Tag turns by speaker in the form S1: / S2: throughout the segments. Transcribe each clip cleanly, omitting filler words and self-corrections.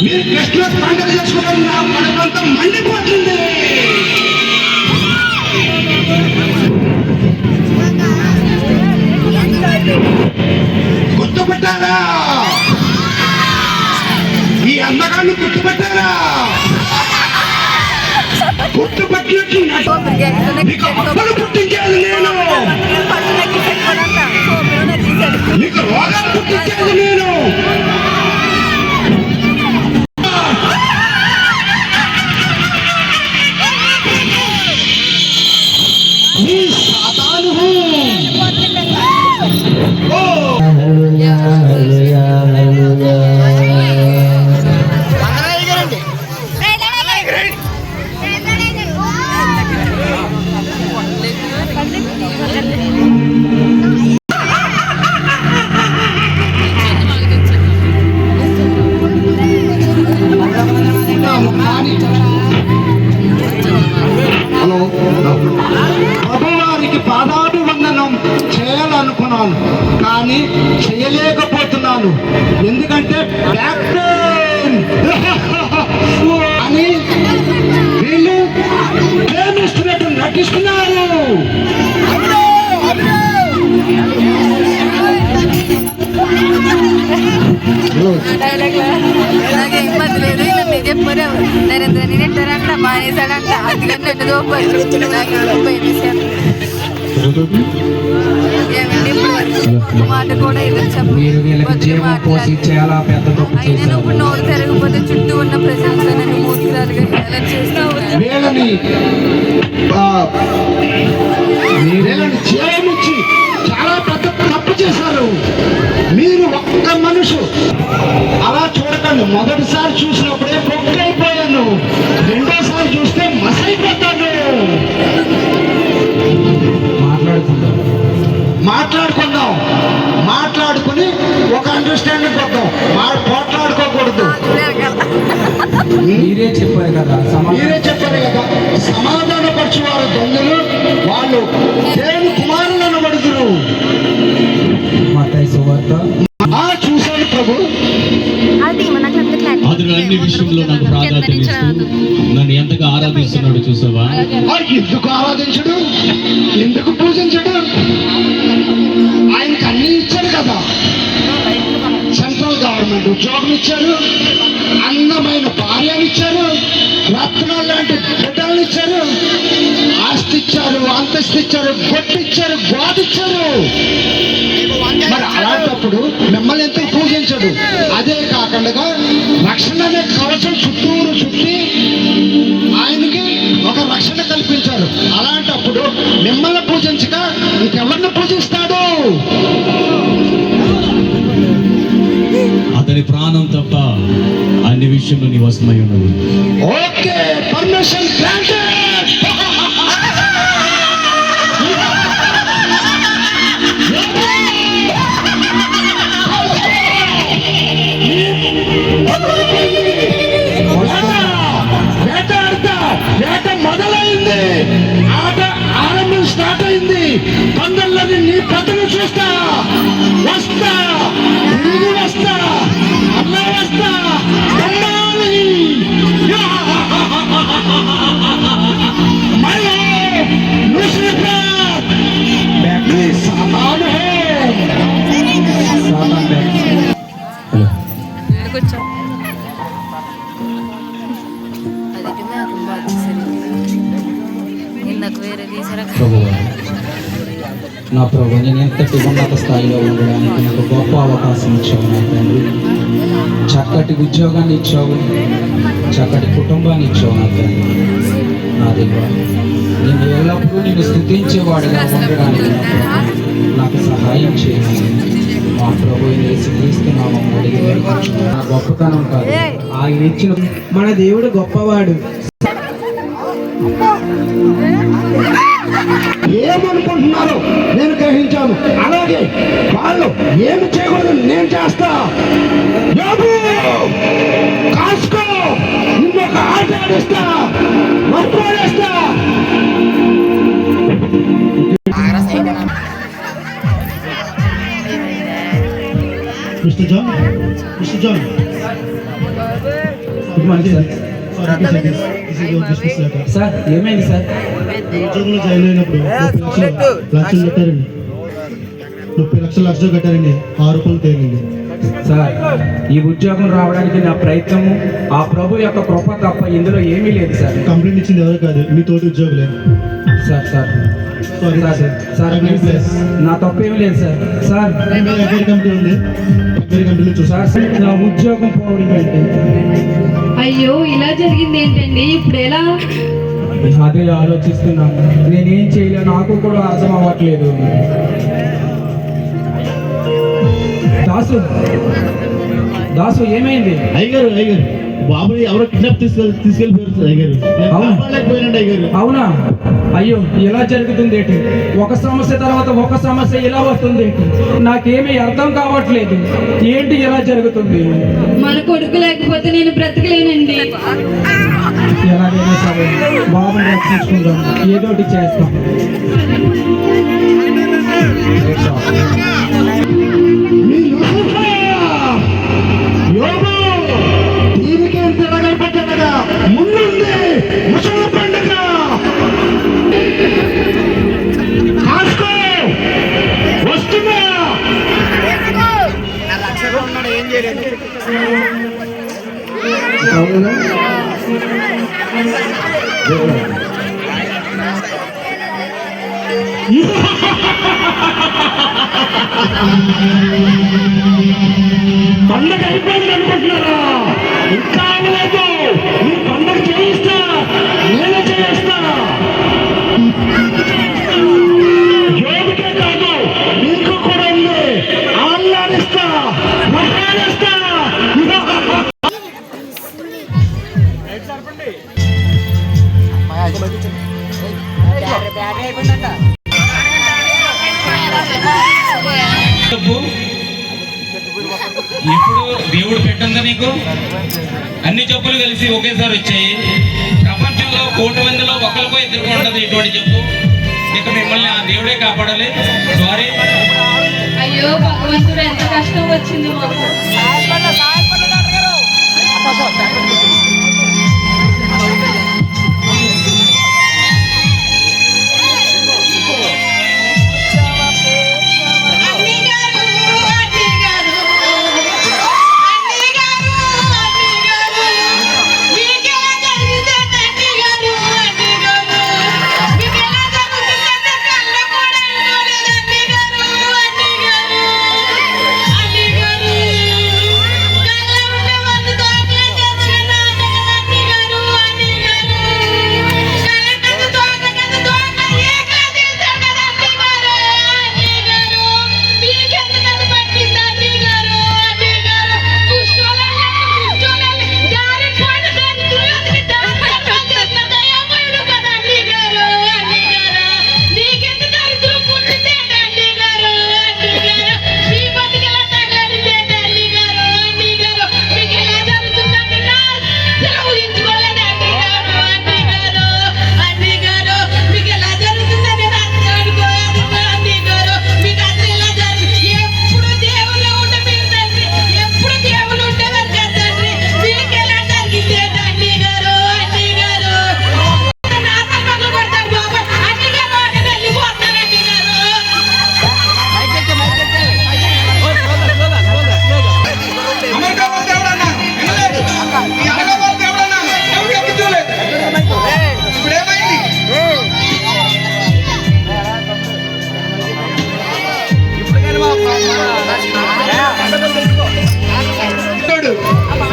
S1: మీరు క్రిస్మస్ పండుగ చేసుకోవడం నా కడుపంతా మండిపోతుంది. గుర్తుపెట్టారా? ఈ అందగాన్ని గుర్తుపెట్టారా? గుర్తుపట్టినట్లు నీకు అప్పలు పుట్టించేది నేను, నీకు రోగాలు పుట్టించేది నేను. ప్రభువారికి పాదాభివందనం చేయాలనుకున్నాను కానీ చేయలేకపోతున్నాను. ఎందుకంటే బ్యాక్ పెయిన్ అని వీళ్ళు ప్రేమిస్తున్నట్టు నటిస్తున్నారు.
S2: ఇబ్బంది లేదు, ఇలా మీరు చెప్పారు నరేంద్ర నేనంటారంట మానేశాడంట అందుకని నన్ను దోపారు. నాకు ఏమండి ఇప్పుడు వరకు మాట కూడా ఎదురు చెప్పాను. ఇప్పుడు నోరు తిరగకపోతే చుట్టూ ఉన్న ప్రజలతో నన్ను మూర్ఖురాలుగా ఎలా చేస్తావు?
S1: చాలా పెద్ద తప్పు చేశారు మీరు. ఒక్క మనుషు అలా చూడకండి. మొదటిసారి చూసినప్పుడే పొక్కైపోయాను, రెండోసారి చూస్తే మసైపోతాను. మాట్లాడుకుందాం, మాట్లాడుకుని ఒక అండర్స్టాండింగ్ వద్దాం. పోట్లాడుకోకూడదు.
S3: మీరే చెప్పారు కదా,
S1: సమాధాన పరచువారు దొంగలు, వాళ్ళు దేవుని కుమారులను అడుగురు.
S3: మత్తయి సువార్త
S1: చూశాను ప్రభు.
S4: అతడు అన్ని విషయంలో నాకు ప్రాధాన్యత ఇస్తూ నన్ను ఎంతగా ఆరాధిస్తున్నాడు చూసావా?
S1: ఎందుకు ఆరాధించడు, ఎందుకు పూజించడు? ఆయనకు అన్ని ఇచ్చారు కదా. సెంట్రల్ గవర్నమెంట్ ఉద్యోగం ఇచ్చారు, అందమైన భార్యను ఇచ్చారు, రత్నాలు లాంటి బిడ్డలను ఇచ్చారు, ఆస్తి ఇచ్చారు, అంతస్తు ఇచ్చారు, గొట్టిచ్చారు, గోదిచ్చారు. మరి అలాంటప్పుడు మిమ్మల్ని ఎందుకు పూజించడు? అదే కాకుండా రక్షణ అనే కవచం చుట్టూరు చుట్టి ఆయనకి ఒక రక్షణ కల్పించారు. అలాంటప్పుడు మిమ్మల్ని పూజించక ఇంకెవరిని పూజిస్తాడు?
S4: అతని ప్రాణం తప్ప అన్ని విషయంలో నీ వశమై ఉన్నది.
S1: Okay, permission granted. వేట మొదలైంది, ఆట ఆరంభం స్టార్ట్ అయింది. తొందరలోని నీ పతను చూస్తా, వస్తా, తిరిగి వస్తా, అలా వస్తా.
S3: నా ప్రభు, నేను ఎంతటి ఉన్నత స్థాయిలో ఉండడానికి నాకు గొప్ప అవకాశం ఇచ్చావు నా తండ్రి. చక్కటి ఉద్యోగాన్ని ఇచ్చావు, చక్కటి కుటుంబాన్ని ఇచ్చావు నా తండ్రి. నా దగ్గర నేను ఎల్లప్పుడూ నేను స్తుతించేవాడిగా ఉండడానికి నాకు సహాయం చేయాలి. మా ప్రభు యేసుక్రీస్తు నామములో అడిగి వేడుకుంటున్నాను. నా గొప్పతనం కాదు, ఆయన ఇచ్చిన మన దేవుడు గొప్పవాడు.
S1: ఏమనుకుంటున్నారో నేను గ్రహించాను. అలాగే వాళ్ళు ఏమి చేయకూడదు నేను చేస్తా. కాసుకో, నిన్నొక ఆట ఆడిస్తా, మర్చిపోయేస్తా. Mister John
S3: good morning sir. Sir ఏమైంది సార్?
S5: ఉద్యోగంలో జాయిన్ అయినప్పుడు 30 లక్షలు కట్టారండి. ఆరోపణలు తేలింది.
S3: సార్ ఈ ఉద్యోగం రావడానికి నా ప్రయత్నము ఆ ప్రభు యొక్క కృప తప్ప ఇందులో ఏమీ లేదు సార్.
S5: కంప్లైంట్ ఇచ్చింది ఎవరు కాదు, మీ తోటి ఉద్యోగులే.
S3: Sir sir
S5: sorry
S3: sir sir please sir, నా తప్పు ఏమీ లేదు సార్. సార్
S5: ఎంక్వైరీ కమిటీ ఉంది, ఎంక్వైరీ కమిటీలో చూసారు.
S3: సార్ నా ఉద్యోగం పోవడం ఏంటి?
S2: అయ్యో ఇలా జరిగింది ఏంటండి, ఇప్పుడు ఎలా?
S3: అదే ఆలోచిస్తున్నాను. నేనేం చేయలే, నాకు కూడా అర్థం అవ్వట్లేదు. దాసు ఏమైంది?
S5: అయ్యగారు బాబుని ఎవరో కిడ్నాప్ తీసుకెళ్ళిపోయారు అయ్యగారు. కాపాడలేకపోయానండి అయ్యగారు.
S3: అవునా? అయ్యో ఎలా జరుగుతుంది ఏంటి? ఒక సమస్య తర్వాత ఒక సమస్య ఇలా వస్తుంది ఏంటి? నాకేమీ అర్థం కావట్లేదు. ఏంటి ఎలా జరుగుతుంది?
S2: మన కొడుకు లేకపోతే నేను బ్రతకలేనండి.
S3: ఎలాగైనా సరే బాబుని రక్షించుకుందాం, ఏదోటి చేస్తాం.
S1: ముందుంది ముసలి పండుగ. కాస్కో వస్తున్నా. పండగ అయిపోయింది అనుకుంటున్నారా? ఇంకా లేదు. మీ పండగ చేయిస్తా, నేనే చేయిస్తా. యోగికే కాదు, మీకు కూడా ఉంది. ఆహ్లాదిస్తా, ఆహ్లాదిస్తా.
S6: ఇప్పుడు దేవుడు పెట్టందా నీకు? అన్ని జబ్బులు కలిసి ఒకేసారి వచ్చాయి. ప్రపంచంలో 1,000,000 మందిలో ఒకరికో ఇద్దరికో ఉండదు ఇటువంటి జబ్బు. ఇక మిమ్మల్ని ఆ దేవుడే కాపాడాలి. సారీ.
S2: అయ్యో భగవంతుడు, ఎంత కష్టం వచ్చింది మాకు.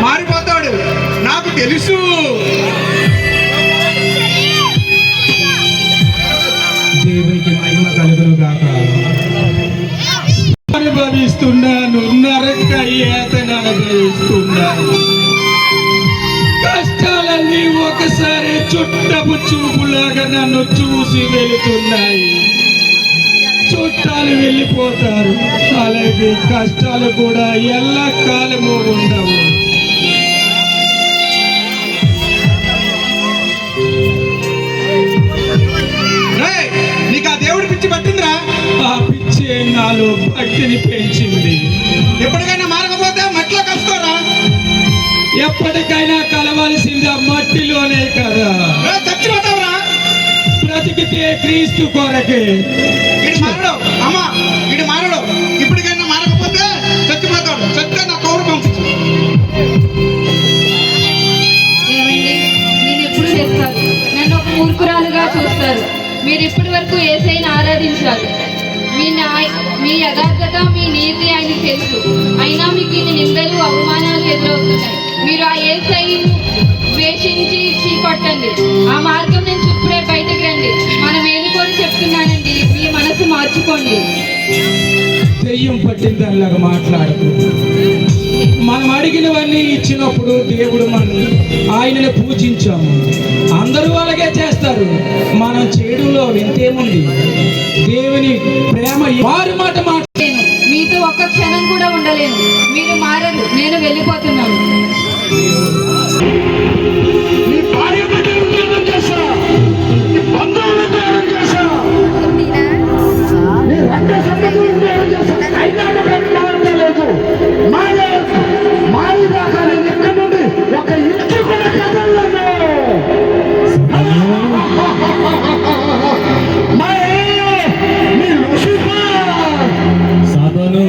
S1: మారిపోతాడు, నాకు తెలుసు.
S3: దేవునికి మహిమ కలుగును గాక. అనుభవిస్తున్నాను, నరక యాతన అనుభవిస్తున్నాను. కష్టాలన్నీ ఒకసారి చుట్టపు చూపులాగా నన్ను చూసి వెళుతున్నాయి. చుట్టాలు వెళ్ళిపోతారు, అలాగే కష్టాలు కూడా ఎల్లకాలము ఉండవు.
S1: నీకు ఆ దేవుడి పిచ్చి పట్టిందిరా?
S3: ఆ పిచ్చి నాలో భక్తిని పెంచింది.
S1: ఎప్పటికైనా మారకపోతే మట్లో కలుసుకోరా.
S3: ఎప్పటికైనా కలవలసింది ఆ మట్టిలోనే కదా.
S1: చచ్చిపోతావురా.
S3: బ్రతికితే క్రీస్తు కొరకే.
S1: ఇటు మారడు అమ్మా, ఇటు మారడు. ఇప్పటికైనా మారకపోతే చచ్చిపోతాడు. చస్తే నా కౌరు పంపించు.
S2: ఏమండి, నేను ఎప్పుడు చేస్తారు, నన్ను ఒక మూర్ఖురాలుగా చూస్తారు. మీరు ఇప్పటి వరకు యేసయ్యను ఆరాధించారు. మీ యథార్థత, మీ నీతి ఆయనకు తెలుసు. అయినా మీకు ఇన్ని నిందలు, అవమానాలు ఎదురవుతున్నాయి. మీరు ఆ యేసయ్యను ద్వేషించి చీకొట్టండి. ఆ మార్గం నుంచి ఇప్పుడే బయటకు రండి. మనం ఏనుకొని చెప్తున్నానండి, మీ మనసు మార్చుకోండి.
S3: దెయ్యం పట్టిందల్లాగా మాట్లాడకు. మనం అడిగినవన్నీ ఇచ్చినప్పుడు దేవుడు ఆయనని పూజించాము. అందరూ అలాగే చేస్తారు. మనం చేయడంలో వింతేముంది? దేవుని ప్రేమ వారి మాట
S2: నేను మీతో ఒక్క క్షణం కూడా ఉండలేను. మీరు మారరు. నేను వెళ్ళిపోతున్నాను.
S1: నీ భార్య బిడ్డలు ఉద్యోగం చేశా, నీ బంధువులు ఉద్యోగం చేశా, నీ రక్త సంబంధులు ఉద్యోగం చేశా. అయినా మారలేదు. మారిదాకా నేను ఇక్కడ నుండి ఒక ఇంటి కూడా కదలను. నీ లూసిఫర్.
S4: సాతాను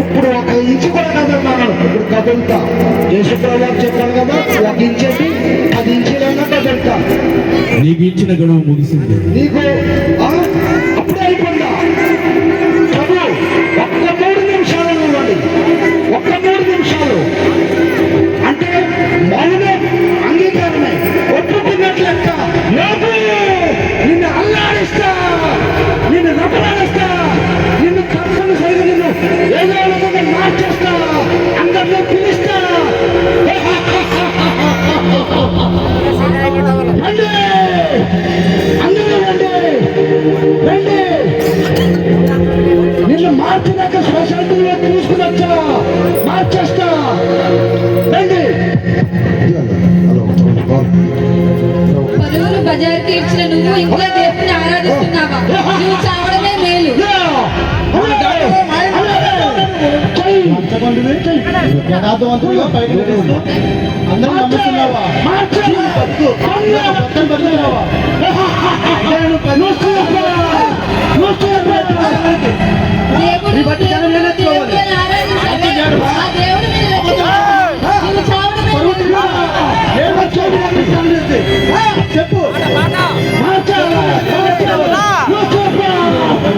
S1: ఇప్పుడు ఒక ఇంచు కూడా కదలన్నాను. ఇప్పుడు కదులుతా. యేసుప్రభువు చెప్పాను కదా, ఒక ఇంచేసి 10 ఇంచులైనా కదులుతా.
S4: నీకు ఇచ్చిన గడువు ముగిసింది.
S1: నీకు అప్పుడే అయిపోయిందా? ప్రభు ఒక్క 3 నిమిషాలు ఇవ్వండి. ఒక్క 3 నిమిషాలు అంటే మౌనం అంగీకారమే, ఒప్పుకున్నట్లు లెక్క. లేదు, నిన్ను అల్లాడిస్తా, నిన్ను నపలాడిస్తా, నిన్ను కర్సను సరిగా నిన్ను ఏదో రకంగా మార్చేస్తా, అందరిలో పిలుస్తా. రండి, అందరూ రండి, రండి. నిన్ను మార్చినాక స్పెషాలిటీలో తీసుకునొచ్చా, మార్చేస్తా. రండి.
S2: పరువులు బజార్కి ఇచ్చిన నువ్వు ఇంకా దేవుని ఆరాధిస్తున్నావా? నువ్వు చావడమే మేలు.
S5: యథార్థవంతులుగా పైకి నడుస్తూ అందరూ నమ్ముతున్నావా?
S2: దేవుడిని ఆరాధించాలి. ఆ దేవుడు నిన్ను రక్షించాలి. నువ్వు చావడమే
S5: చెప్పు.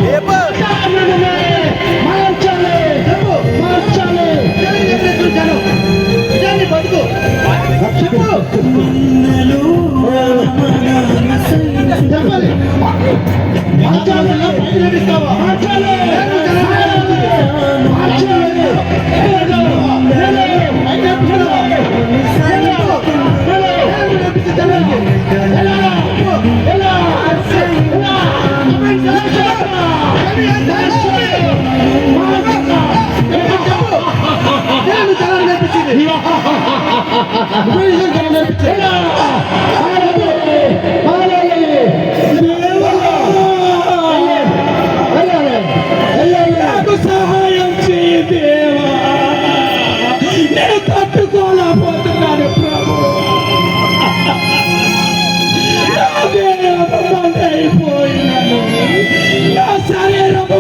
S5: చెప్పాలి.
S3: సహాయం చేయి దేవా. నేను తట్టుకోలేకపోతున్నాను ప్రభు. నా దేహం మంటైపోయినను, నా శరీరము